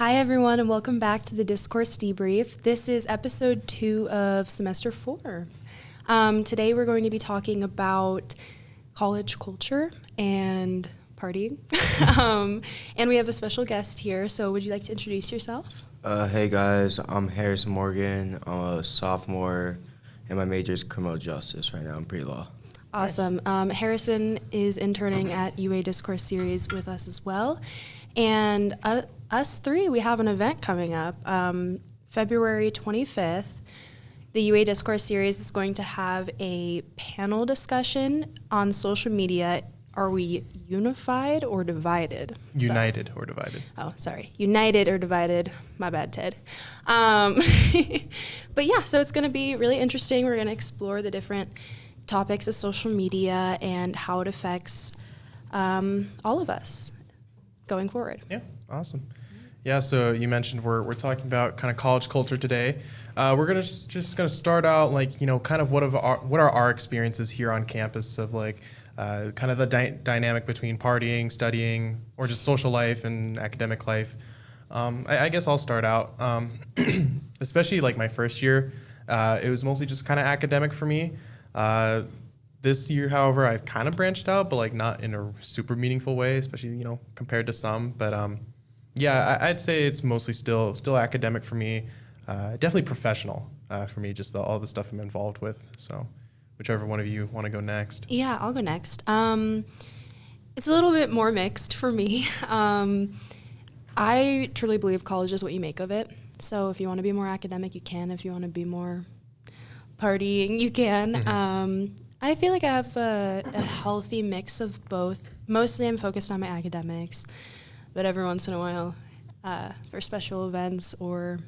Hi, everyone, and welcome back to the Discourse Debrief. This is episode 2 of semester 4. Today, we're going to be talking about college culture and partying. And we have a special guest here, so would you like to introduce yourself? Hey guys, I'm Harrison Morgan. I'm a sophomore, and my major is criminal justice right now in pre-law. Awesome. Harrison is interning at UA Discourse Series with us as well. And us three, we have an event coming up. February 25th, the UA Discourse Series is going to have a panel discussion on social media. Are we unified or divided? United or divided. Oh, sorry. United or divided. My bad, Ted. But yeah, so it's going to be really interesting. We're going to explore the different topics of social media and how it affects all of us going forward. Yeah, awesome. Yeah, so you mentioned we're talking about kind of college culture today. We're gonna just gonna start out kind of what are our experiences here on campus of kind of the dynamic between partying, studying, or just social life and academic life. I guess I'll start out, especially like my first year. It was mostly just kind of academic for me. This year, however, I've kind of branched out, but not in a super meaningful way, especially, compared to some. But yeah, I'd say it's mostly still academic for me. Definitely professional for me, just all the stuff I'm involved with. So whichever one of you want to go next. Yeah, I'll go next. It's a little bit more mixed for me. I truly believe college is what you make of it. So if you want to be more academic, you can. If you want to be more partying, you can. Mm-hmm. I feel like I have a healthy mix of both. Mostly I'm focused on my academics, but every once in a while, for special events or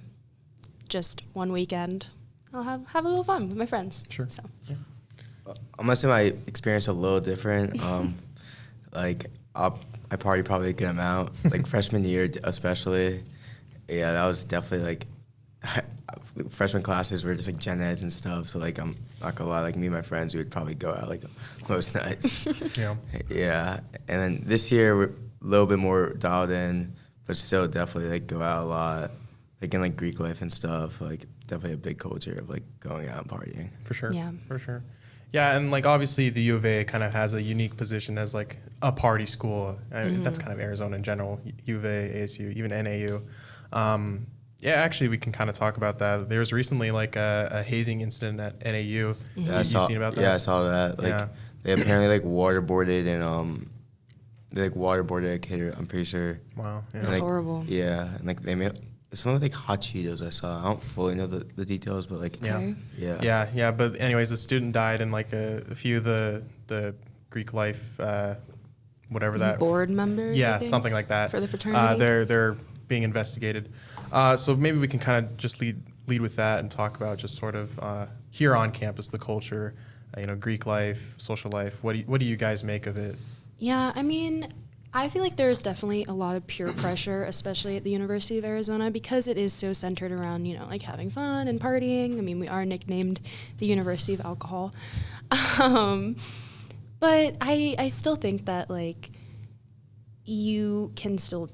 just one weekend, I'll have a little fun with my friends. Sure. So. Yeah. I'm gonna say my experience a little different. I party probably a good amount, freshman year especially. Yeah, that was definitely freshman classes were just gen eds and stuff. So I'm not gonna lie, me and my friends, we would probably go out most nights. Yeah. Yeah, and then this year we're a little bit more dialed in, but still definitely go out a lot, in Greek life and stuff. Definitely a big culture of going out and partying. For sure. Yeah. For sure. Yeah, and obviously the U of A kind of has a unique position as a party school. That's kind of Arizona in general. U of A, ASU, even NAU. Yeah, actually, we can kind of talk about that. There was recently a hazing incident at NAU. Yeah, You've seen about that? Yeah, I saw that. Yeah. They apparently waterboarded and they waterboarded a kid. I'm pretty sure. Wow. Yeah. That's horrible. Yeah, and they made something with hot Cheetos. I saw. I don't fully know the details, but Okay. yeah. But anyways, the student died, and a few of the Greek life, whatever that Board members. Yeah, I think, something like that. for the fraternity. They're being investigated. So maybe we can kind of just lead with that and talk about just sort of here on campus the culture, Greek life, social life. What do you guys make of it? Yeah, I feel like there's definitely a lot of peer pressure, especially at the University of Arizona, because it is so centered around, having fun and partying. We are nicknamed the University of Alcohol. But I still think that, you can still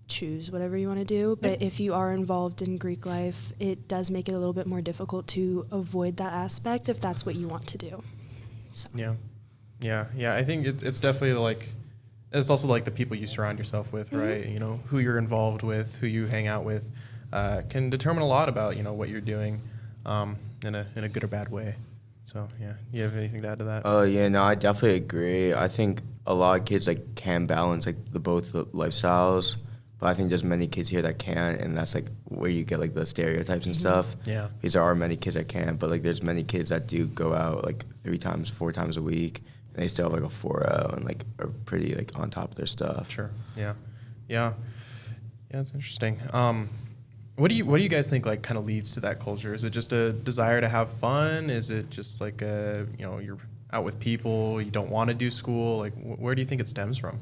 choose whatever you want to do, but if you are involved in Greek life, it does make it a little bit more difficult to avoid that aspect if that's what you want to do. So. Yeah. I think it's definitely it's also the people you surround yourself with, right? Who you're involved with, who you hang out with, can determine a lot about what you're doing, in a good or bad way. So yeah, you have anything to add to that? Yeah, no, I definitely agree. I think a lot of kids can balance both the lifestyles, but I think there's many kids here that can't, and that's where you get the stereotypes and stuff. Yeah. Because there are many kids that can't, but there's many kids that do go out 3 times, 4 times a week, and they still have a 4.0 and are pretty on top of their stuff. Sure. Yeah, it's interesting. What do you guys think kind of leads to that culture? Is it just a desire to have fun? Is it just you're out with people, you don't want to do school? Where do you think it stems from?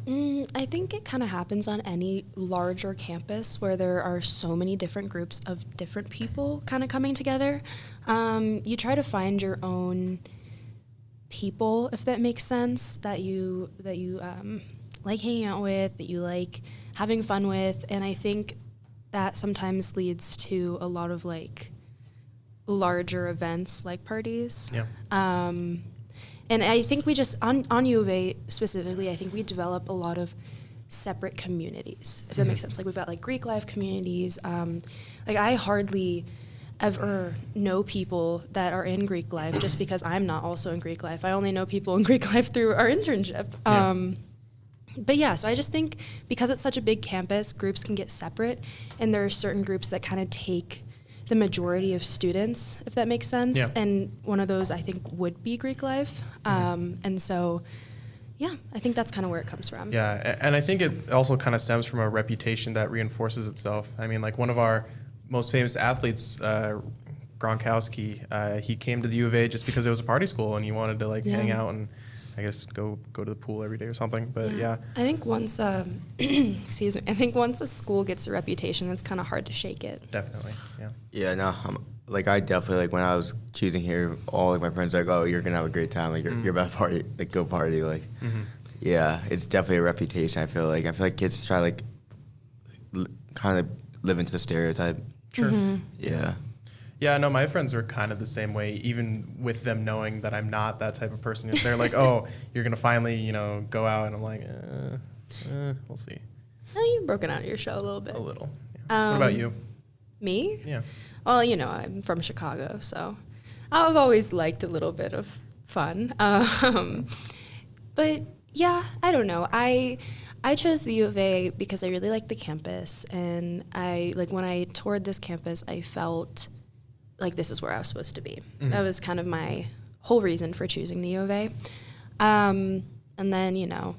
I think it kind of happens on any larger campus where there are so many different groups of different people kind of coming together. You try to find your own people, if that makes sense, that you like hanging out with, that you like having fun with, and I think that sometimes leads to a lot of like larger events like parties. Yeah. And I think we just, on U of A specifically, I think we develop a lot of separate communities, if that makes sense. Like we've got like Greek life communities. Like I hardly ever know people that are in Greek life just because I'm not also in Greek life. I only know people in Greek life through our internship. Yeah. But yeah, so I just think because it's such a big campus, groups can get separate, and there are certain groups that kind of take the majority of students, if that makes sense. Yeah. And one of those I think would be Greek life. And so, yeah, I think that's kind of where it comes from. Yeah, and I think it also kind of stems from a reputation that reinforces itself. I mean, like one of our most famous athletes, Gronkowski, he came to the U of A just because it was a party school and he wanted to like hang out and I guess go to the pool every day or something. But yeah. I think once, excuse me, I think once a school gets a reputation, it's kind of hard to shake it. Definitely, yeah. Yeah, no, like I definitely, like when I was choosing here, all like my friends were like, oh, you're gonna have a great time, like you're about to party, like go party, like yeah, it's definitely a reputation. I feel like kids try to like kind of live into the stereotype. Sure. Yeah. Yeah, no, my friends are kind of the same way, even with them knowing that I'm not that type of person. They're like, oh, you're going to finally, go out. And I'm like, we'll see. Oh, you've broken out of your shell a little bit. A little. Yeah. What about you? Me? Yeah. Well, I'm from Chicago, so I've always liked a little bit of fun. But yeah, I don't know. I chose the U of A because I really liked the campus, and when I toured this campus, I felt like this is where I was supposed to be. That was kind of my whole reason for choosing the U of A. And then,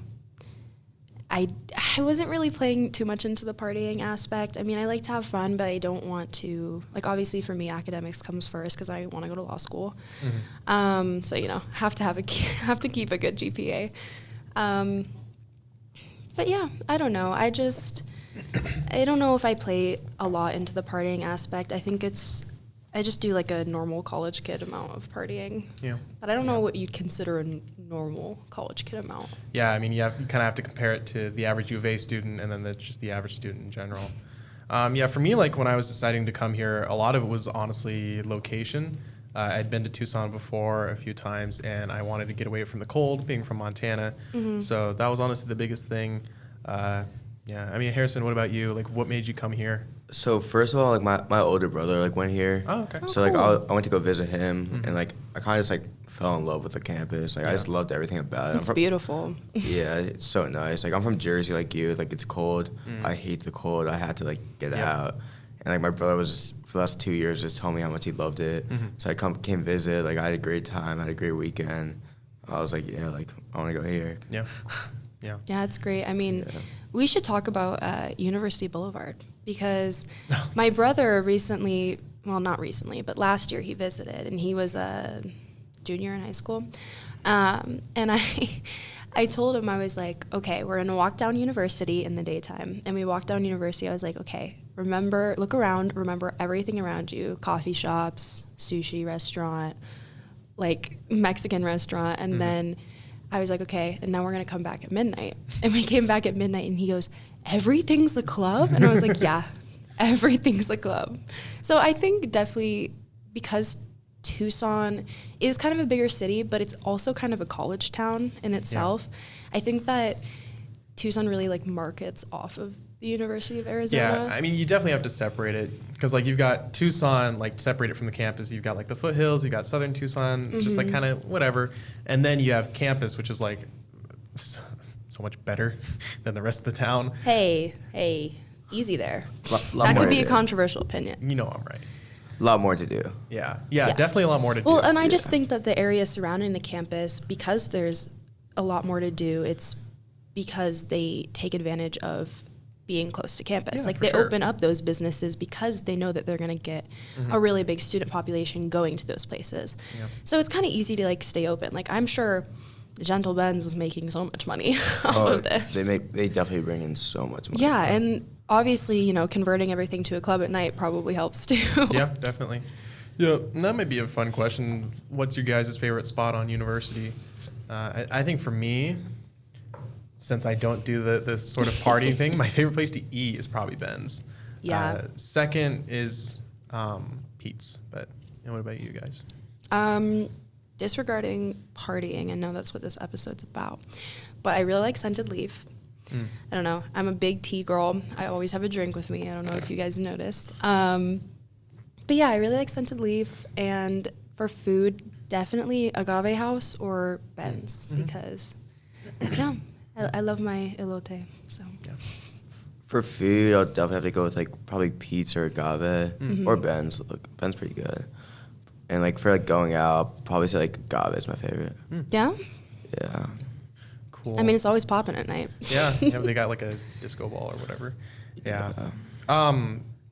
I wasn't really playing too much into the partying aspect. I mean, I like to have fun, but I don't want to, obviously for me, academics comes first because I want to go to law school. So, have to keep a good GPA. But yeah, I don't know. I don't know if I play a lot into the partying aspect. I just do like a normal college kid amount of partying. Yeah. But I don't know what you'd consider a normal college kid amount. Yeah, I mean, you kind of have to compare it to the average U of A student and then just the average student in general. Yeah, for me, like when I was deciding to come here, a lot of it was honestly location. I'd been to Tucson before a few times, and I wanted to get away from the cold, being from Montana. So that was honestly the biggest thing. Yeah, I mean, Harrison, what about you? Like, what made you come here? So first of all, like my older brother went here. Oh, okay. So like I went to go visit him, and like I kind of just fell in love with the campus. Like I just loved everything about it. It's beautiful. Yeah, it's so nice. Like I'm from Jersey, like you. Like it's cold. I hate the cold. I had to get out. And like my brother was for the last 2 years just telling me how much he loved it. So I came visit. Like I had a great time. I had a great weekend. I was like, yeah, like I want to go here. Yeah. Yeah. Yeah, it's great. I mean, we should talk about University Boulevard because my brother recently, well, not recently, but last year he visited, and he was a junior in high school. And I told him, I was like, okay, we're going to walk down University in the daytime. And we walked down University. I was like, okay, look around, remember everything around you, coffee shops, sushi restaurant, like Mexican restaurant. And then I was like, okay, and now we're going to come back at midnight. And we came back at midnight, and he goes, everything's a club? And I was like, yeah, everything's a club. So I think definitely because Tucson is kind of a bigger city, but it's also kind of a college town in itself. I think that Tucson really markets off of the University of Arizona. Yeah, I mean, you definitely have to separate it because you've got Tucson separated from the campus. You've got the foothills, you've got southern Tucson. It's just kind of whatever. And then you have campus, which is so much better than the rest of the town. Hey, easy there. That could be a controversial opinion. You know I'm right. A lot more to do. Yeah, definitely a lot more to do. Well, and I just think that the area surrounding the campus, because there's a lot more to do, it's because they take advantage of being close to campus. They open up those businesses because they know that they're going to get a really big student population going to those places. Yeah. So it's kind of easy to stay open. I'm sure Gentle Ben's is making so much money off of this. They definitely bring in so much money. Yeah, and obviously, converting everything to a club at night probably helps too. Yeah, definitely. Yeah, and that might be a fun question. What's your guys' favorite spot on University? I think for me, since I don't do this sort of partying thing, my favorite place to eat is probably Ben's. Yeah. Second is Pete's. But what about you guys? Disregarding partying, I know that's what this episode's about, but I really like scented leaf. I don't know. I'm a big tea girl. I always have a drink with me. I don't know if you guys have noticed. But yeah, I really like scented leaf. And for food, definitely Agave House or Ben's because, yeah, I love my elote. So. Yeah. For food, I'll definitely have to go with like probably Pete's or Agave or Ben's. Look, Ben's pretty good. And like for like going out, I'll probably say like Agave is my favorite. Yeah? Yeah. Cool. I mean, it's always popping at night. Yeah, they got like a disco ball or whatever. Yeah.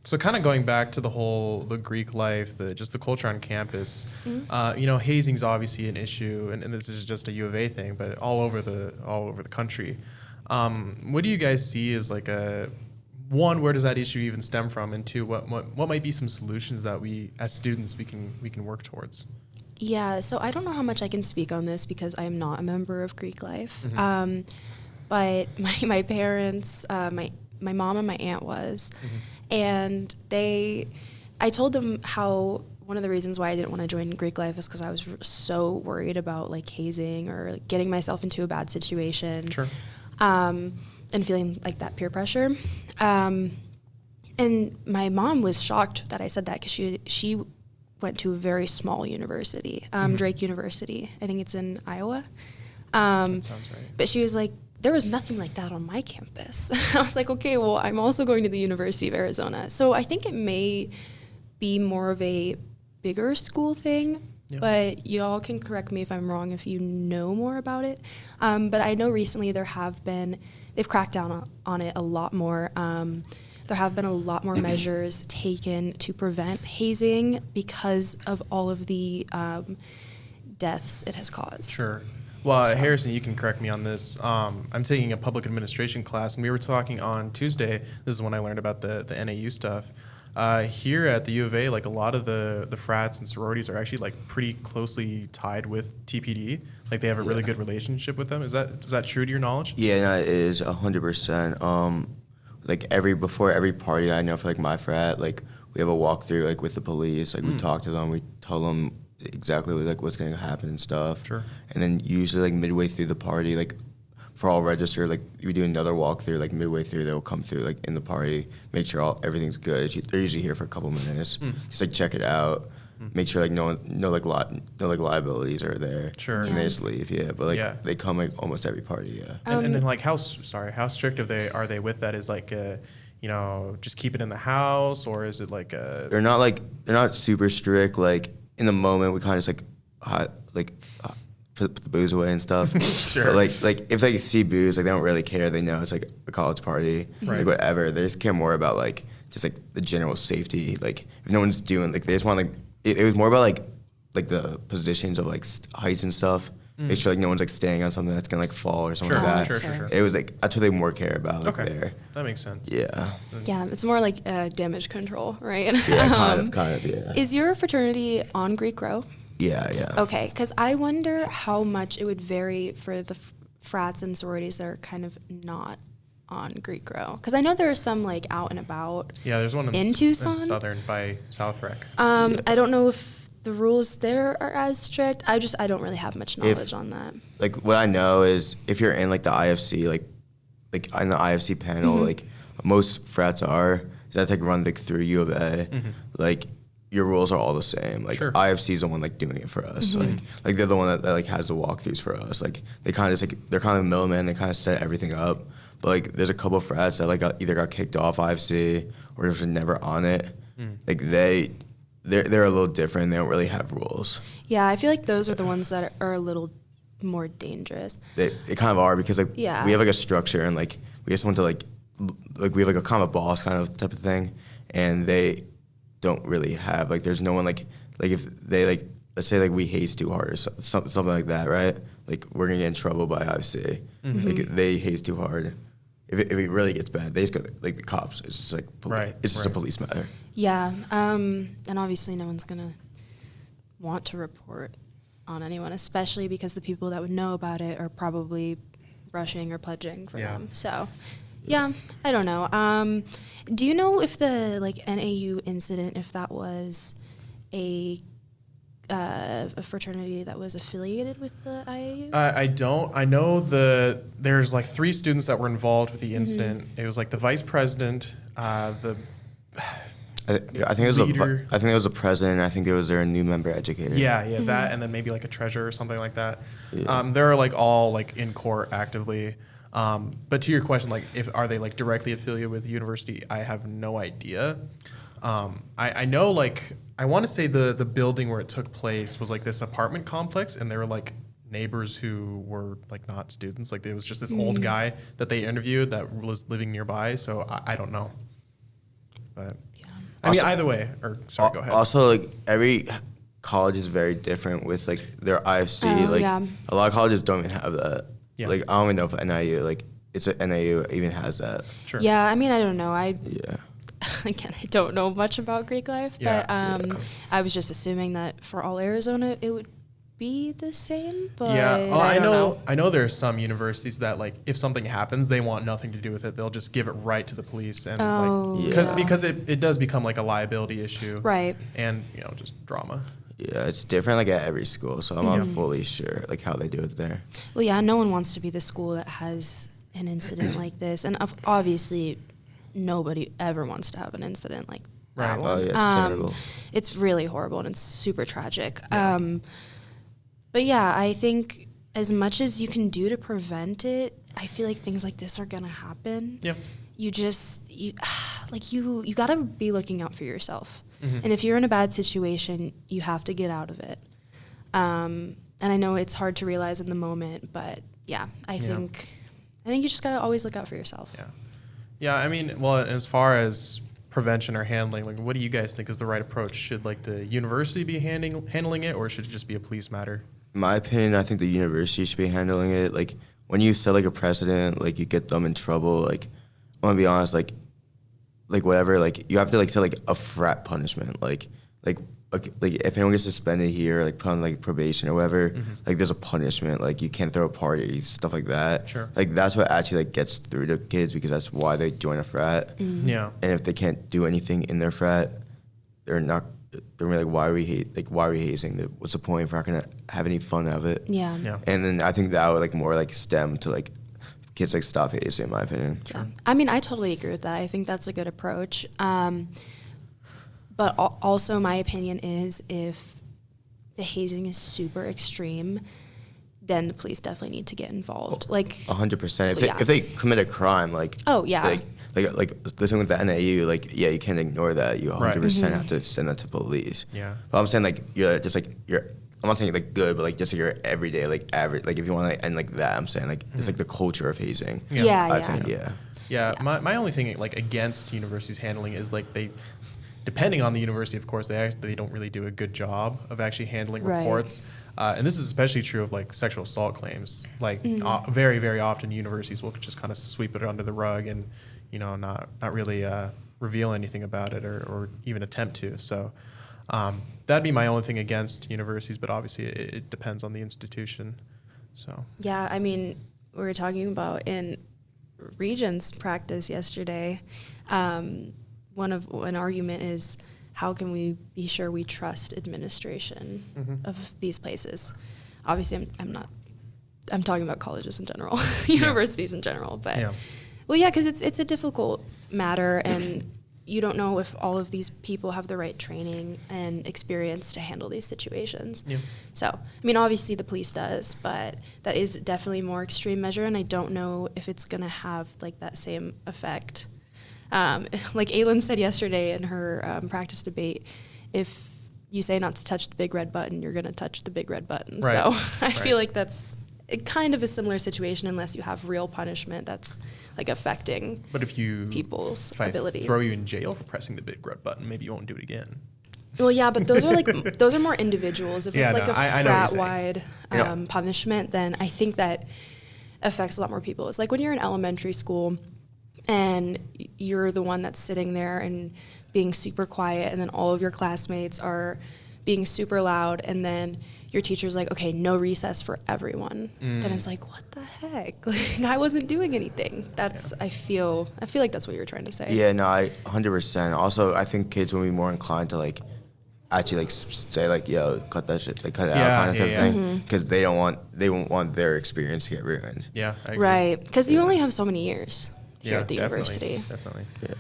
So kind of going back to the Greek life, just the culture on campus. Hazing's obviously an issue, and this is just a U of A thing, but all over the country. What do you guys see as like one, where does that issue even stem from, and two, what might be some solutions that we as students we can work towards? Yeah, so I don't know how much I can speak on this because I am not a member of Greek life. But my parents, my mom and my aunt was, and I told them how one of the reasons why I didn't want to join Greek life is because I was so worried about like hazing or like, getting myself into a bad situation. Sure. And feeling like that peer pressure. And my mom was shocked that I said that because she went to a very small university, Drake University. I think it's in Iowa. That sounds right. But she was like, there was nothing like that on my campus. I was like, okay, well, I'm also going to the University of Arizona. So I think it may be more of a bigger school thing, but you all can correct me if I'm wrong if you know more about it. But I know recently they've cracked down on it a lot more. There have been a lot more measures taken to prevent hazing because of all of the deaths it has caused. Sure. Well, Harrison, you can correct me on this. I'm taking a public administration class, and we were talking on Tuesday. This is when I learned about the NAU stuff. Here at the U of A, like a lot of the frats and sororities are actually like pretty closely tied with TPD. Like they have a really good relationship with them. Is that true to your knowledge? Yeah, no, it is 100%. Like before every party I know for like my frat, like we have a walkthrough like with the police. Like we talk to them, we tell them exactly like what's going to happen and stuff. Sure. And then usually like midway through the party, like for all register, like we do another walkthrough. Like midway through, they'll come through like in the party, make sure everything's good. They're usually here for a couple minutes, just like check it out, make sure like no liabilities are there. Sure. And they just leave. Yeah, but like they come like almost every party. Yeah. And then like how strict are they with that? Is like just keep it in the house, or is it like they're not super strict. Like in the moment, we kind of just put the booze away and stuff. Sure. But like if they see booze, like they don't really care. They know it's like a college party, Right. like whatever. They just care more about like just like the general safety. Like if no one's doing like they just want like it was more about like the positions of like heights and stuff. Make sure like no one's like standing on something that's gonna like fall or something like that. Sure. It was like that's what they more care about. Like, Okay. there. That makes sense. Yeah. Yeah, it's more like damage control, right? Yeah. Kind of. Yeah. Is your fraternity on Greek Row? Yeah. Okay, because I wonder how much it would vary for the frats and sororities that are kind of not on Greek Row. Because I know there are some like out and about. Yeah, there's one in Tucson, in Southern by South Rec. I don't know if the rules there are as strict. I don't really have much knowledge on that. Like what I know is if you're in like the IFC, like in the IFC panel, like most frats are, that's like run like through U of A, like your rules are all the same. Like Sure. IFC is the one like doing it for us. Like they're the one that like has the walkthroughs for us. Like they kind of like they're kind of the middleman. They kind of set everything up. But like there's a couple of frats that like either got kicked off IFC or just never on it. Like they're a little different. They don't really have rules. Yeah, I feel like those are the ones that are a little more dangerous. They kind of are because like we have like a structure and like we have someone to like we have like a kind of boss kind of type of thing, and they don't really have like there's no one like if they like let's say like we haze too hard or something like that, right? Like we're gonna get in trouble by IFC. Like they haze too hard. If it really gets bad, they just go like the cops. It's just like it's just a police matter. Yeah, and obviously no one's gonna want to report on anyone, especially because the people that would know about it are probably rushing or pledging for them. So, Yeah, I don't know. Do you know if the NAU incident, if that was a fraternity that was affiliated with the IAU? I don't. I know there's like 3 students that were involved with the incident. It was like the vice president, the I think it was leader. I think it was a president. I think there was their new member educator. Yeah, that, and then maybe like a treasurer or something like that. Yeah. They're like all like in court actively. But to your question, like, are they like directly affiliated with the university? I have no idea. I know, like, I want to say the building where it took place was like this apartment complex, and there were like neighbors who were like not students. Like, there was just this old guy that they interviewed that was living nearby. So I don't know. But I mean, either way. Or sorry, go ahead. Also, like, every college is very different with like their IFC. A lot of colleges don't even have that. Yeah. Like, I don't even know if NIU, like, it's a NIU even has that. Sure. Yeah, I mean, I don't know. Yeah. Again, I don't know much about Greek life, but I was just assuming that for all Arizona it would be the same. But I don't know. I know there are some universities that, like, if something happens, they want nothing to do with it. They'll just give it right to the police, and because it does become like a liability issue, right? And just drama. Yeah, it's different like at every school, so I'm not fully sure like how they do it there. Well, yeah, no one wants to be the school that has an incident like this, and obviously nobody ever wants to have an incident like that one. Oh, yeah, it's terrible. It's really horrible, and it's super tragic. But yeah, I think as much as you can do to prevent it, I feel like things like this are gonna happen. Yeah. You gotta be looking out for yourself. And if you're in a bad situation, you have to get out of it. And I know it's hard to realize in the moment, but yeah, I think you just gotta always look out for yourself. Yeah, I mean, well, as far as prevention or handling, like, what do you guys think is the right approach? Should like the university be handling it, or should it just be a police matter? In my opinion, I think the university should be handling it. Like, when you set like a precedent, like, you get them in trouble. Like, I want to be honest, like whatever, like, you have to like set like a frat punishment. Like if anyone gets suspended here, like put on like probation or whatever, like there's a punishment. Like, you can't throw parties, stuff like that. Sure. Like, that's what actually like gets through to kids, because that's why they join a frat. Yeah. And if they can't do anything in their frat, they're really like, why are we hazing? What's the point if we're not gonna have any fun of it? Yeah. And then I think that would like more like stem to like kids like stop hazing, in my opinion. Yeah. I mean, I totally agree with that. I think that's a good approach. But also my opinion is, if the hazing is super extreme, then the police definitely need to get involved. Like 100%. If they commit a crime, like like the thing with the NAU, like, yeah, you can't ignore that. You 100% have to send that to police. Yeah. But I'm saying like I'm not saying like good, but like just like your everyday like average, like if you want to like, end like that, I'm saying like it's like the culture of hazing. I think. My only thing like against universities handling is like depending on the university, of course, they don't really do a good job of actually handling reports. And this is especially true of like sexual assault claims. Like very, very often universities will just kind of sweep it under the rug and, not really reveal anything about it or even attempt to. So that'd be my only thing against universities, but obviously it depends on the institution. So yeah, I mean, we were talking about in Regents practice yesterday. An argument is, how can we be sure we trust administration of these places? Obviously, I'm talking about colleges in general, universities in general, but because it's a difficult matter, and you don't know if all of these people have the right training and experience to handle these situations. Yeah. So, I mean, obviously the police does, but that is definitely a more extreme measure, and I don't know if it's going to have like that same effect. Like Aylin said yesterday in her practice debate, if you say not to touch the big red button, you're going to touch the big red button. Right. So I feel like that's kind of a similar situation, unless you have real punishment that's like affecting people's ability. If I throw you in jail for pressing the big red button, maybe you won't do it again. Well, yeah, but those are more individuals. If it's like a frat-wide punishment, then I think that affects a lot more people. It's like when you're in elementary school and you're the one that's sitting there and being super quiet, and then all of your classmates are being super loud, and then your teacher's like, okay, no recess for everyone. Then it's like, what the heck? Like, I wasn't doing anything. That's I feel like that's what you're trying to say. Yeah, no, I 100%. Also, I think kids will be more inclined to like actually like say like, yo, cut that shit, like cut it out, kind of thing, because they won't want their experience to get ruined. Yeah, I agree. Right, because you only have so many years here at the definitely, university. Definitely. Yeah,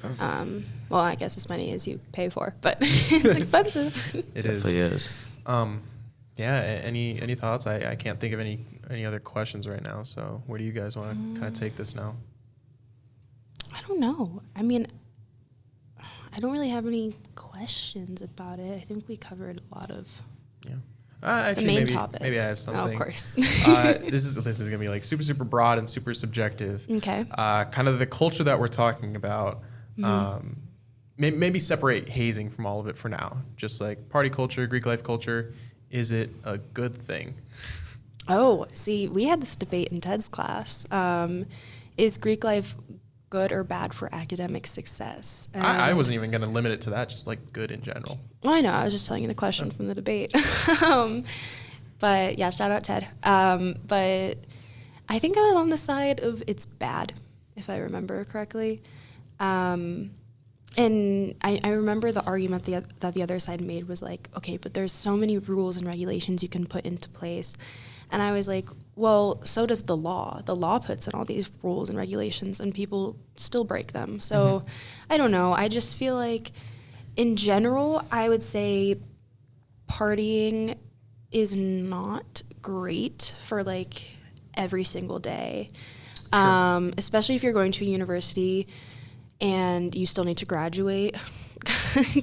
Well, I guess as many as you pay for, but it's expensive. It definitely is. Yeah. Any thoughts? I can't think of any other questions right now. So where do you guys want to kind of take this now? I don't know. I mean, I don't really have any questions about it. I think we covered a lot of Actually, the main maybe, topics. Maybe I have something. Oh, of course. This is gonna be like super broad and super subjective. Okay. Kind of the culture that we're talking about. Maybe separate hazing from all of it for now. Just like party culture, Greek life culture. Is it a good thing? Oh, see, we had this debate in Ted's class. Is Greek life good or bad for academic success? I wasn't even going to limit it to that, just like good in general. Well, I know. I was just telling you the question from the debate. But yeah, shout out Ted. But I think I was on the side of it's bad, if I remember correctly. And I remember the argument that the other side made was like, okay, but there's so many rules and regulations you can put into place. And I was like, well, so does the law. The law puts in all these rules and regulations, and people still break them. So I don't know. I just feel like, in general, I would say partying is not great for, like, every single day. Sure. Especially if you're going to a university and you still need to graduate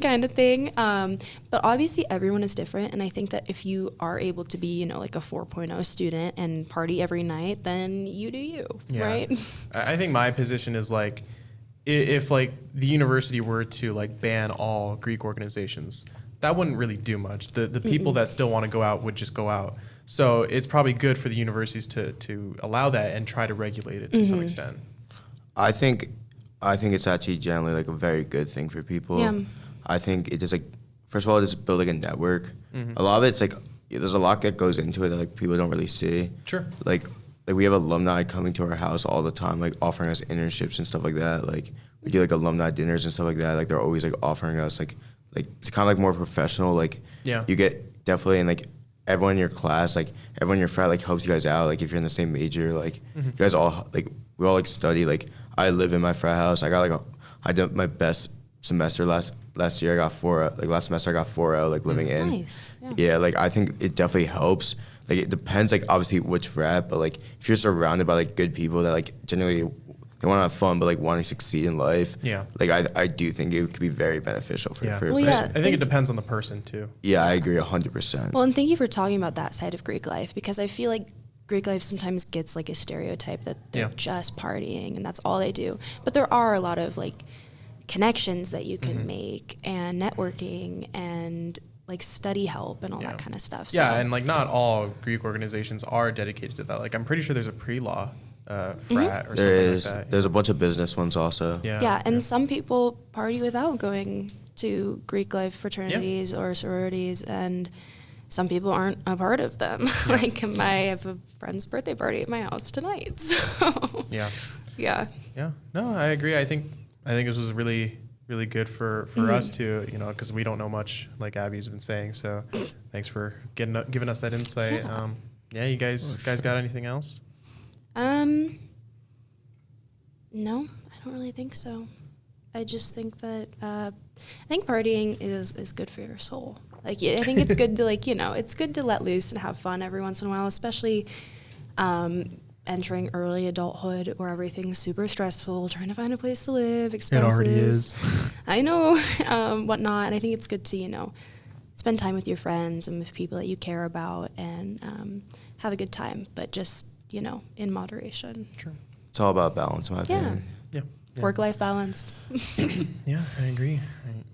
kind of thing. But obviously everyone is different. And I think that if you are able to be, you know, like a 4.0 student and party every night, then you do you, right? I think my position is like, if like the university were to like ban all Greek organizations, that wouldn't really do much. The people that still want to go out would just go out. So it's probably good for the universities to allow that and try to regulate it to some extent. I think it's actually generally like a very good thing for people. Yeah. I think it just like, first of all, just building a network. A lot of it's like, there's a lot that goes into it that like people don't really see. Sure. Like we have alumni coming to our house all the time, like offering us internships and stuff like that. Like we do like alumni dinners and stuff like that. Like they're always like offering us like it's kind of like more professional. Like you get definitely, and like everyone in your class, like everyone in your frat like helps you guys out. Like if you're in the same major, like you guys all like, we all like study. Like I live in my frat house. I got like I did my best semester last year. I got 4. Like last semester I got 4 like living in. Nice. Yeah, like I think it definitely helps. Like it depends, like obviously which frat, but like if you're surrounded by like good people that like generally they want to have fun but like want to succeed in life. Yeah. Like I do think it could be very beneficial for a person. I think it depends on the person too. Yeah, I agree 100%. Well, and thank you for talking about that side of Greek life, because I feel like Greek life sometimes gets like a stereotype that they're just partying and that's all they do. But there are a lot of like connections that you can make and networking and like study help and all that kind of stuff. Yeah, so. And like not all Greek organizations are dedicated to that. Like I'm pretty sure there's a pre-law frat or there something like that. There's a bunch of business ones also. Yeah, and some people party without going to Greek life fraternities or sororities, and some people aren't a part of them. Like I have a friend's birthday party at my house tonight. So yeah. No, I agree. I think this was really good for us too, you know, because we don't know much, like Abby's been saying. So thanks for giving us that insight. You guys got anything else? No, I don't really think so. I just think that I think partying is good for your soul. Like I think it's good to like, you know, it's good to let loose and have fun every once in a while, especially entering early adulthood where everything's super stressful, trying to find a place to live, expenses. It already is. I know, whatnot. And I think it's good to, you know, spend time with your friends and with people that you care about and have a good time, but just, you know, in moderation. Sure. It's all about balance, in my opinion. Yeah. Work-life balance. Yeah, I agree.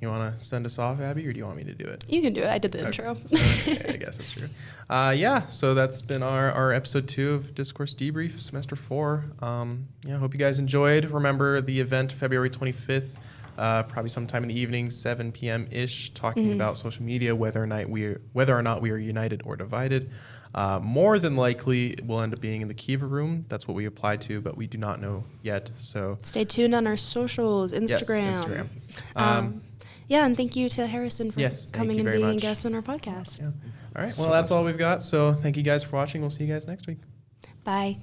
You want to send us off, Abby, or do you want me to do it? You can do it. I did the intro. Okay, I guess that's true. So that's been our episode 2 of Discourse Debrief, semester 4. Hope you guys enjoyed. Remember the event February 25th. probably sometime in the evening, 7 p.m. ish, talking about social media, whether or not we are united or divided. More than likely, we'll end up being in the Kiva room. That's what we applied to, but we do not know yet. So stay tuned on our socials, Instagram. Yes, Instagram. Yeah, and thank you to Harrison for coming and being a guest on our podcast. Yeah. All right. Well, that's all we've got. So thank you guys for watching. We'll see you guys next week. Bye.